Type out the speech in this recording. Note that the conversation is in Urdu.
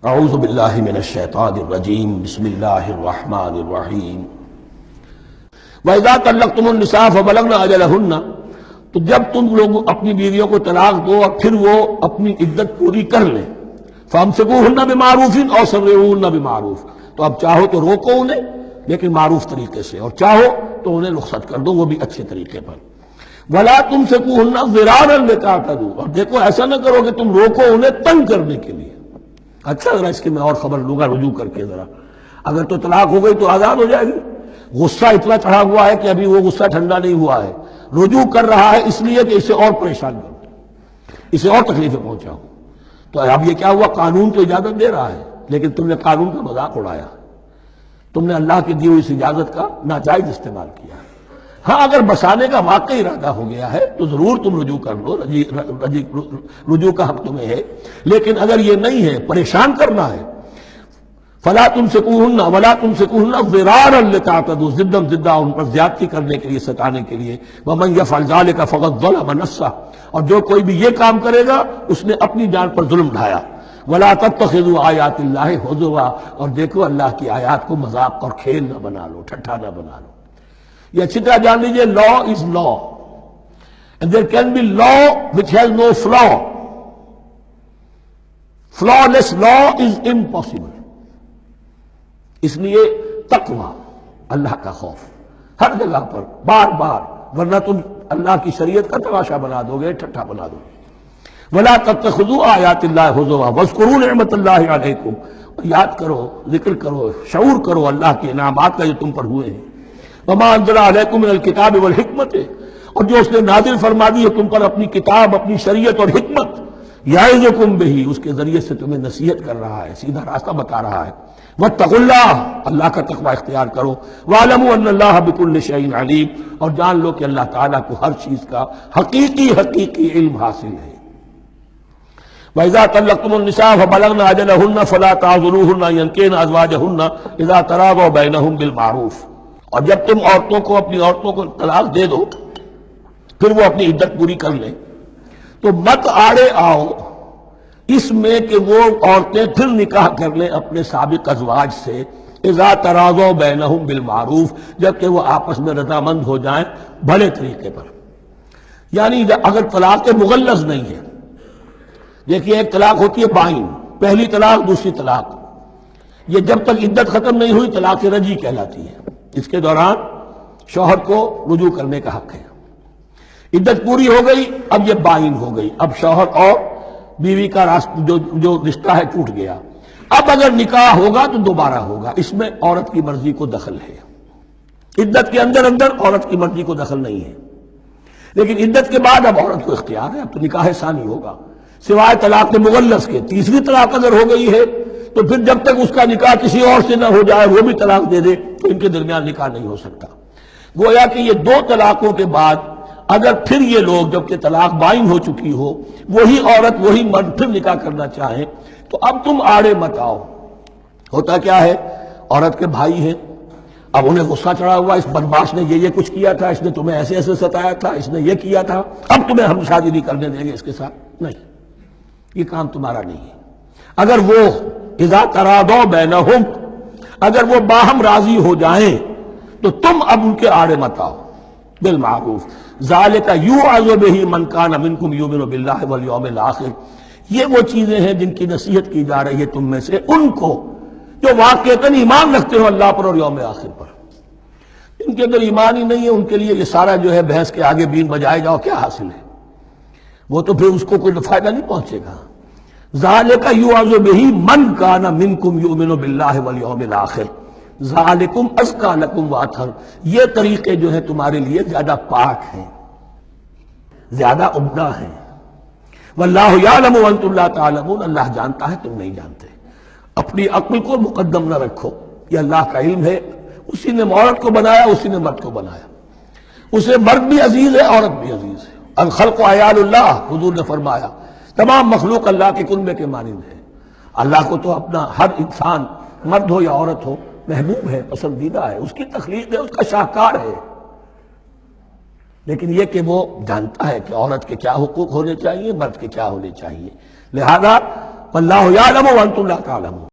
اعوذ باللہ من الشیطان الرجیم بسم اللہ الرحمن الرحیم وَإِذَا طَلَّقْتُمُ النِّسَاءَ فَبَلَغْنَ أَجَلَهُنَّ، تو جب تم لوگ اپنی بیویوں کو طلاق دو اور پھر وہ اپنی عدت پوری کر لیں، فَأَمْسِكُوهُنَّ بِمَعْرُوفٍ أَوْ سَرِّحُوهُنَّ بِمَعْرُوفٍ، تو اب چاہو تو روکو انہیں لیکن معروف طریقے سے، اور چاہو تو انہیں رخصت کر دو وہ بھی اچھے طریقے پر۔ وَلَا تُمْسِكُوهُنَّ ضِرَارًا لِتَعْتَدُوا، اور دیکھو ایسا نہ کرو کہ تم روکو انہیں تنگ کرنے کے لیے۔ اچھا ذرا اس کی میں اور خبر لوں گا رجوع کر کے، ذرا اگر تو طلاق ہو گئی تو آزاد ہو جائے گی، غصہ اتنا چڑھا ہوا ہے کہ ابھی وہ غصہ ٹھنڈا نہیں ہوا ہے، رجوع کر رہا ہے اس لیے کہ اسے اور پریشان کرو، اسے اور تکلیفیں پہنچاؤ۔ تو اب یہ کیا ہوا، قانون تو اجازت دے رہا ہے لیکن تم نے قانون کا مذاق اڑایا، تم نے اللہ کی دی ہوئی اس اجازت کا ناجائز استعمال کیا۔ ہاں اگر بسانے کا واقعی ارادہ ہو گیا ہے تو ضرور تم رجوع کر لو، رجوع کا حق تمہیں ہے، لیکن اگر یہ نہیں ہے، پریشان کرنا ہے، فلا تمسکوہن ولا تمسکوہن ضرارا لتعتدوا، ضدہ ان پر زیادتی کرنے کے لیے، ستانے کے لیے۔ ومن یفعل ذلک فقد ظلم نفسہ، اور جو کوئی بھی یہ کام کرے گا اس نے اپنی جان پر ظلم ڈھایا۔ ولا تتخذوا آیات اللہ ہزوا، اور دیکھو اللہ کی آیات کو مذاق اور کھیل نہ بنا لو، ٹھٹھا نہ بنا لو۔ یہ اچھی طرح جان لیجیے، لا از لا and there can be law which has no flaw. Flawless law is impossible. اس لیے تقوی، اللہ کا خوف ہر جگہ پر بار بار، ورنہ تم اللہ کی شریعت کا تماشا بنا دو گے، ٹھٹھا بنا دو گے۔ وَلَا تَتَّخِذُوا آیَاتِ اللَّهِ هُزُوًا وَاذْكُرُوا نِعْمَتَ اللَّهِ عَلَيْكُمْ، اور یاد کرو، ذکر کرو، شعور کرو اللہ کے انعامات کا جو تم پر ہوئے ہیں۔ وَمَا أَنزَلَ عَلَيْكُمْ مِنَ الْكِتَابِ وَالْحِكْمَةِ، اور جو اس نے نازل فرما دی ہے تم پر اپنی کتاب، اپنی شریعت اور حکمت، یعظکم بہ، اس کے ذریعے سے تمہیں نصیحت کر رہا ہے، سیدھا راستہ بتا رہا ہے۔ واتقوا اللہ، اللہ کا تقوی اختیار کرو۔ وَاعْلَمُوا أَنَّ اللَّهَ بِكُلِّ شَيْءٍ عَلِيمٌ، اور جان لو کہ اللہ تعالیٰ کو ہر چیز کا حقیقی علم حاصل ہے۔ وَإِذَا طَلَّقْتُمُ النِّسَاءَ فَبَلَغْنَ أَجَلَهُنَّ فَلَا تَعْضُلُوهُنَّ أَن يَنكِحْنَ أَزْوَاجَهُنَّ إِذَا تَرَاضَوْا بَيْنَهُم بِالْمَعْرُوفِ، اور جب تم عورتوں کو، اپنی عورتوں کو طلاق دے دو پھر وہ اپنی عدت پوری کر لیں، تو مت آڑے آؤ اس میں کہ وہ عورتیں پھر نکاح کر لیں اپنے سابق ازواج سے، اذا تراضوا بینہم بالمعروف، جبکہ وہ آپس میں رضامند ہو جائیں بھلے طریقے پر۔ یعنی اگر طلاق مغلظ نہیں ہے، دیکھیے ایک طلاق ہوتی ہے بائن، پہلی طلاق، دوسری طلاق، یہ جب تک عدت ختم نہیں ہوئی طلاق رجعی کہلاتی ہے، اس کے دوران شوہر کو رجوع کرنے کا حق ہے۔ عدت پوری ہو گئی، اب یہ بائن ہو گئی، اب شوہر اور بیوی کا جو رشتہ ہے ٹوٹ گیا۔ اب اگر نکاح ہوگا تو دوبارہ ہوگا، اس میں عورت کی مرضی کو دخل ہے۔ عدت کے اندر عورت کی مرضی کو دخل نہیں ہے، لیکن عدت کے بعد اب عورت کو اختیار ہے، اب تو نکاح ثانی ہوگا، سوائے طلاق مغلظ کے۔ تیسری طلاق اگر ہو گئی ہے تو پھر جب تک اس کا نکاح کسی اور سے نہ ہو جائے، وہ بھی طلاق دے دے، تو ان کے درمیان نکاح نہیں ہو سکتا۔ گویا کہ یہ دو طلاقوں کے بعد اگر پھر یہ لوگ، جبکہ طلاق بائن ہو چکی ہو، وہی عورت وہی مرد پھر نکاح کرنا چاہیں تو اب تم آڑے مت آؤ۔ ہوتا کیا ہے، عورت کے بھائی ہیں، اب انہیں غصہ چڑھا ہوا، اس بدماش نے یہ کچھ کیا تھا، اس نے تمہیں ایسے ایسے ستایا تھا، اس نے یہ کیا تھا، اب تمہیں ہم شادی نہیں کرنے دیں گے اس کے ساتھ۔ نہیں، یہ کام تمہارا نہیں ہے۔ اگر وہ اذا تراضوا بینہم، اگر وہ باہم راضی ہو جائیں تو تم اب ان کے آڑے مت آؤ، بالمعروف۔ ذالک یوعظ بہ من کان منکم یؤمن باللہ والیوم الآخر، یہ وہ چیزیں ہیں جن کی نصیحت کی جا رہی ہے تم میں سے ان کو جو واقعتاً ایمان رکھتے ہو اللہ پر اور یوم آخر پر۔ ان کے اگر ایمان ہی نہیں ہے، ان کے لیے یہ سارا جو ہے بھینس کے آگے بین بجائے جاؤ کیا حاصل ہے، وہ تو پھر اس کو کوئی فائدہ نہیں پہنچے گا۔ ذالک یوعظ بہ من کان منکم یؤمن باللہ والیوم الآخر ذالکم ازکی لکم واطہر، یہ طریقے جو ہیں تمہارے لیے زیادہ پاک ہیں، زیادہ عمدہ ہیں۔ واللہ یعلم وانتم لا تعلمون، اللہ جانتا ہے تم نہیں جانتے۔ اپنی عقل کو مقدم نہ رکھو، یہ اللہ کا علم ہے، اسی نے عورت کو بنایا، اسی نے مرد کو بنایا، اسے مرد بھی عزیز ہے، عورت بھی عزیز ہے۔ الخلق عیال اللہ، حضور نے فرمایا تمام مخلوق اللہ کے کنبے کے مانند ہے۔ اللہ کو تو اپنا ہر انسان، مرد ہو یا عورت ہو، محبوب ہے، پسندیدہ ہے، اس کی تخلیق ہے، اس کا شاہکار ہے، لیکن یہ کہ وہ جانتا ہے کہ عورت کے کیا حقوق ہونے چاہیے، مرد کے کیا ہونے چاہیے۔ لہذا واللہ یعلم وانتم لا تعلمون۔